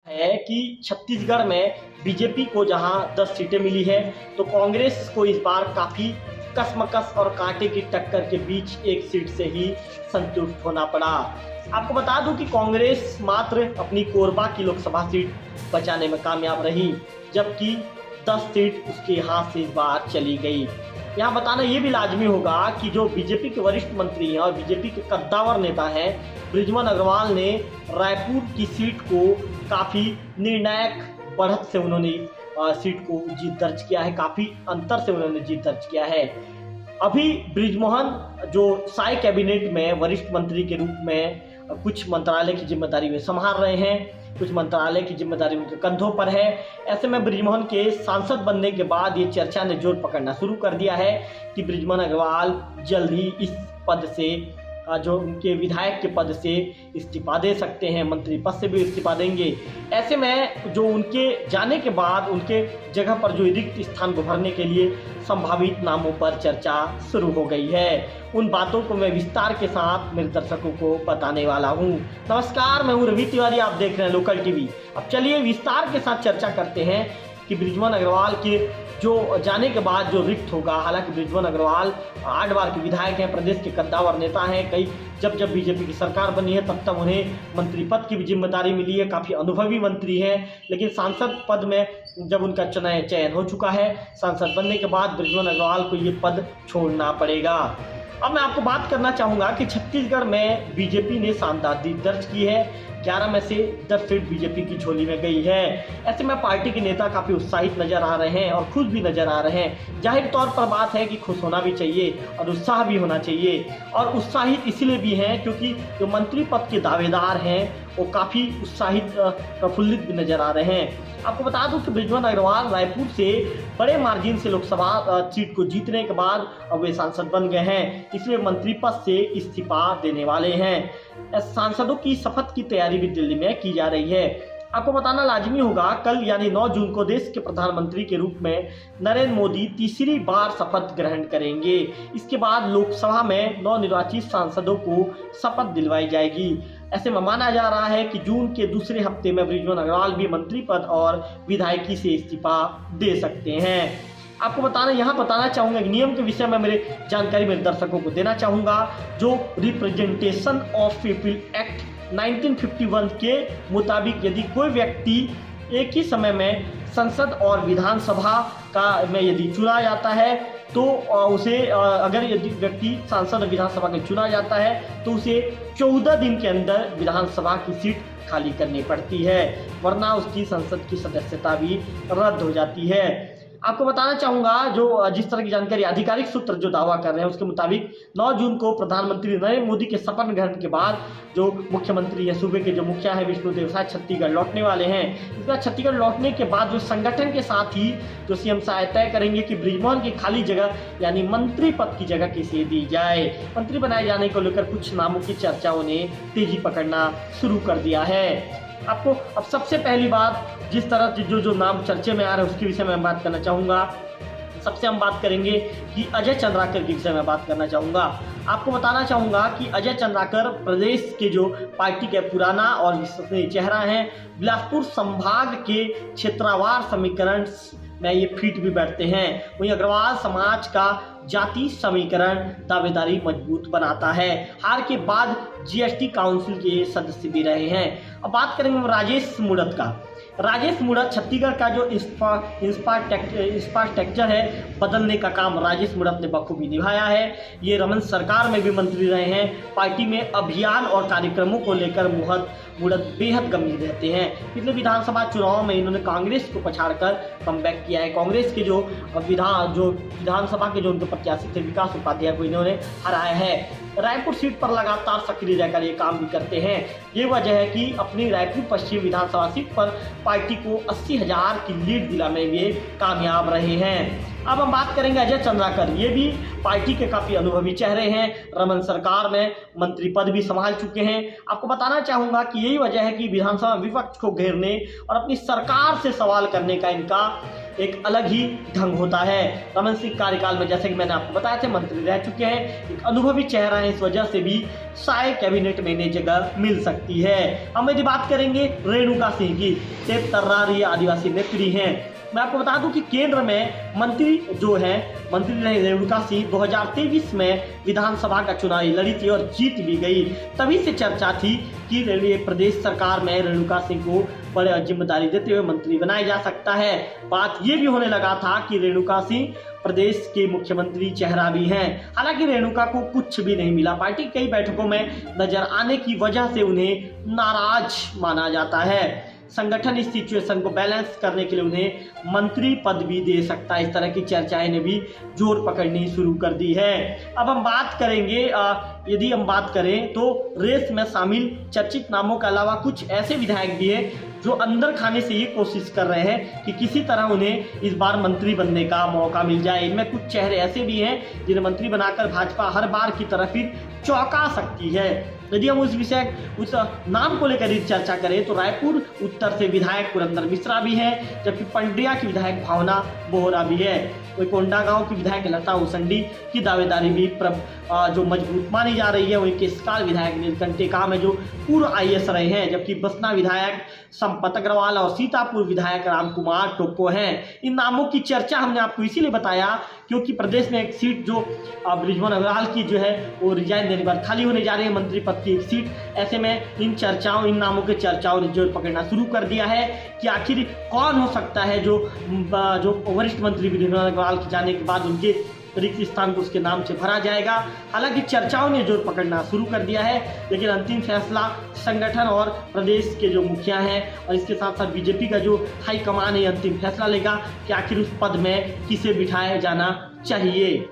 है कि छत्तीसगढ़ में बीजेपी को जहां 10 सीटें मिली है तो कांग्रेस को इस बार काफ़ी कशमकश और कांटे की टक्कर के बीच एक सीट से ही संतुष्ट होना पड़ा। आपको बता दूं कि कांग्रेस मात्र अपनी कोरबा की लोकसभा सीट बचाने में कामयाब रही, जबकि 10 सीट उसके हाथ से इस बार चली गई। यहाँ बताना ये भी लाजमी होगा कि जो बीजेपी के वरिष्ठ मंत्री हैं और बीजेपी के कद्दावर नेता हैं बृजमोहन अग्रवाल ने रायपुर की सीट को काफ़ी निर्णायक बढ़त से उन्होंने सीट को जीत दर्ज किया है, काफ़ी अंतर से उन्होंने जीत दर्ज किया है। अभी बृजमोहन जो साई कैबिनेट में वरिष्ठ मंत्री के रूप में कुछ मंत्रालय की जिम्मेदारी वे संभाल रहे हैं, कुछ मंत्रालय की जिम्मेदारी उनके कंधों पर है। ऐसे में बृजमोहन के सांसद बनने के बाद ये चर्चा ने जोर पकड़ना शुरू कर दिया है कि बृजमोहन अग्रवाल जल्द ही इस पद से जो उनके विधायक के पद से इस्तीफा दे सकते हैं, मंत्री पद से भी इस्तीफा देंगे। ऐसे में जो उनके जाने के बाद उनके जगह पर जो रिक्त स्थान को भरने के लिए संभावित नामों पर चर्चा शुरू हो गई है। उन बातों को मैं विस्तार के साथ मेरे दर्शकों को बताने वाला हूं। नमस्कार, मैं हूं रवि तिवारी, आप देख रहे हैं लोकल टीवी। अब चलिए विस्तार के साथ चर्चा करते हैं कि बृजमोहन अग्रवाल के जो जाने के बाद जो रिक्त होगा। हालांकि बृजमोहन अग्रवाल 8 बार के विधायक हैं, प्रदेश के कद्दावर नेता हैं। कई जब बीजेपी की सरकार बनी है तब उन्हें मंत्री पद की भी जिम्मेदारी मिली है, काफ़ी अनुभवी मंत्री हैं। लेकिन सांसद पद में जब उनका चयन हो चुका है, सांसद बनने के बाद बृजमोहन अग्रवाल को ये पद छोड़ना पड़ेगा। अब मैं आपको बात करना चाहूँगा कि छत्तीसगढ़ में बीजेपी ने शानदार जीत दर्ज की है। 11 में से 10 सीट बीजेपी की झोली में गई है। ऐसे में पार्टी के नेता काफ़ी उत्साहित नजर आ रहे हैं और खुश भी नजर आ रहे हैं। जाहिर तौर पर बात है कि खुश होना भी चाहिए और उत्साह भी होना चाहिए, और उत्साहित इसलिए भी हैं क्योंकि जो मंत्री पद के दावेदार हैं वो काफ़ी उत्साहित प्रफुल्लित भी नजर आ रहे हैं। आपको बता दूं कि बृजमोहन अग्रवाल रायपुर से बड़े मार्जिन से लोकसभा सीट को जीतने के बाद अब वे सांसद बन गए हैं, इसलिए मंत्री पद से इस्तीफा देने वाले हैं। सांसदों की शपथ की तैयारी भी दिल्ली में की जा रही है। आपको बताना लाजमी होगा, कल यानी 9 जून को देश के प्रधानमंत्री के रूप में नरेंद्र मोदी तीसरी बार शपथ ग्रहण करेंगे। इसके बाद लोकसभा में नवनिर्वाचित सांसदों को शपथ दिलवाई जाएगी। ऐसे में माना जा रहा है कि जून के दूसरे हफ्ते में बृजमोहन अग्रवाल भी मंत्री पद और विधायकी से इस्तीफा दे सकते हैं। आपको बताना चाहूँगा कि नियम के विषय में मेरे जानकारी मेरे दर्शकों को देना चाहूँगा। जो रिप्रेजेंटेशन ऑफ पीपल एक्ट 1951 के मुताबिक यदि कोई व्यक्ति एक ही समय में संसद और विधानसभा में यदि चुना जाता है तो उसे अगर यदि व्यक्ति सांसद और विधानसभा के चुना जाता है तो उसे 14 दिन के अंदर विधानसभा की सीट खाली करनी पड़ती है, वरना उसकी संसद की सदस्यता भी रद्द हो जाती है। आपको बताना चाहूँगा जो जिस तरह की जानकारी आधिकारिक सूत्र जो दावा कर रहे हैं उसके मुताबिक 9 जून को प्रधानमंत्री नरेंद्र मोदी के शपथ ग्रहण के बाद जो मुख्यमंत्री है, सूबे के जो मुखिया है विष्णुदेव साय, छत्तीसगढ़ लौटने वाले हैं। इस बार छत्तीसगढ़ लौटने के बाद जो संगठन के साथ ही जो सीएम साय तय करेंगे कि बृजमोहन की खाली जगह यानी मंत्री पद की जगह किसे दी जाए। मंत्री बनाए जाने को लेकर कुछ नामों की चर्चाओं ने तेजी पकड़ना शुरू कर दिया है। आपको अब सबसे पहली बात जिस तरह जो नाम चर्चे में आ रहे हैं उसके विषय में मैं बात करना चाहूँगा। सबसे हम बात करेंगे कि अजय चंद्राकर के विषय में बात करना चाहूँगा। आपको बताना चाहूँगा कि अजय चंद्राकर प्रदेश के जो पार्टी के पुराना और विश्वसनीय चेहरा हैं। बिलासपुर संभाग के क्षेत्रवार समीकरण में ये फिट भी बैठते हैं। वहीं अग्रवाल समाज का जाति समीकरण दावेदारी मजबूत बनाता है। हार के बाद जीएसटी काउंसिल के सदस्य भी रहे हैं। अब बात करेंगे राजेश मूणत का। राजेश मूणत छत्तीसगढ़ का जो इंफ्रास्ट्रक्चर है बदलने का काम राजेश मूणत ने बखूबी निभाया है। ये रमन सरकार में भी मंत्री रहे हैं। पार्टी में अभियान और कार्यक्रमों को लेकर मूणत बेहद गंभीर रहते हैं। पिछले विधानसभा चुनाव में इन्होंने कांग्रेस को पछाड़कर कमबैक किया है। कांग्रेस के जो विधानसभा के जो उनके प्रत्याशी थे विकास उपाध्याय को इन्होंने हराया है। रायपुर सीट पर लगातार सक्रिय रहकर ये काम भी करते हैं। ये वजह है कि अपनी रायपुर पश्चिम विधानसभा सीट पर पार्टी को 80,000 की लीड दिलाने में कामयाब रहे हैं। अब हम बात करेंगे अजय चंद्राकर। ये भी पार्टी के काफी अनुभवी चेहरे हैं, रमन सरकार में मंत्री पद भी संभाल चुके हैं। आपको बताना चाहूंगा कि यही वजह है कि विधानसभा विपक्ष को घेरने और अपनी सरकार से सवाल करने का इनका एक अलग ही ढंग होता है। रमन सिंह कार्यकाल में, जैसे कि मैंने आपको बताया थे, मंत्री रह चुके हैं, एक अनुभवी चेहरा है, इस वजह से भी शायद कैबिनेट में इन्हें जगह मिल सकती है। हम यदि बात करेंगे रेणुका सिंह की, तेज तर्रारी आदिवासी नेत्री हैं। मैं आपको बता दूं कि केंद्र में मंत्री जो है, मंत्री रहे रेणुका सिंह 2023 में विधानसभा का चुनाव लड़ी थी और जीत भी गई। तभी से चर्चा थी कि प्रदेश सरकार में रेणुका सिंह को बड़े जिम्मेदारी देते हुए मंत्री बनाया जा सकता है। बात ये भी होने लगा था कि रेणुका सिंह प्रदेश के मुख्यमंत्री चेहरा भी हैं। हालांकि रेणुका को कुछ भी नहीं मिला। पार्टी की कई बैठकों में नजर आने की वजह से उन्हें नाराज माना जाता है। संगठन इस सिचुएशन को बैलेंस करने के लिए उन्हें मंत्री पद भी दे सकता है। इस तरह की चर्चाएं ने भी जोर पकड़नी शुरू कर दी है। अब हम बात करेंगे, यदि हम बात करें तो रेस में शामिल चर्चित नामों के अलावा कुछ ऐसे विधायक भी हैं जो अंदर खाने से ये कोशिश कर रहे हैं कि किसी तरह उन्हें इस बार मंत्री बनने का मौका मिल जाए। इनमें कुछ चेहरे ऐसे भी हैं जिन्हें मंत्री बनाकर भाजपा हर बार की तरह फिर चौंका सकती है। यदि हम उस नाम को लेकर चर्चा करें तो रायपुर उत्तर से विधायक पुरंदर मिश्रा भी हैं, जबकि पंड्रिया की विधायक भावना बोहरा भी है। वही कोंडागांव की विधायक लता उसेंडी की दावेदारी भी जो मजबूत मानी जा रही है। वहीं केसकाल विधायक नीलकंठ टेकाम है जो पूर्व IAS रहे हैं, जबकि बसना विधायक संपत अग्रवाल और सीतापुर विधायक रामकुमार टोप्पो हैं। इन नामों की चर्चा हमने आपको इसीलिए बताया क्योंकि प्रदेश में एक सीट जो बृजमोहन अग्रवाल की जो है वो रिजाइन देने पर खाली होने जा रही है, मंत्री पद की एक सीट। ऐसे में इन नामों के चर्चाओं ने जोर पकड़ना शुरू कर दिया है कि आखिर कौन हो सकता है जो वरिष्ठ मंत्री बृजमोहन अग्रवाल के जाने के बाद उनके रिक्त स्थान को उसके नाम से भरा जाएगा। हालांकि चर्चाओं ने जोर पकड़ना शुरू कर दिया है, लेकिन अंतिम फैसला संगठन और प्रदेश के जो मुखिया हैं और इसके साथ साथ बीजेपी का जो हाईकमान है अंतिम फैसला लेगा कि आखिर उस पद में किसे बिठाया जाना चाहिए।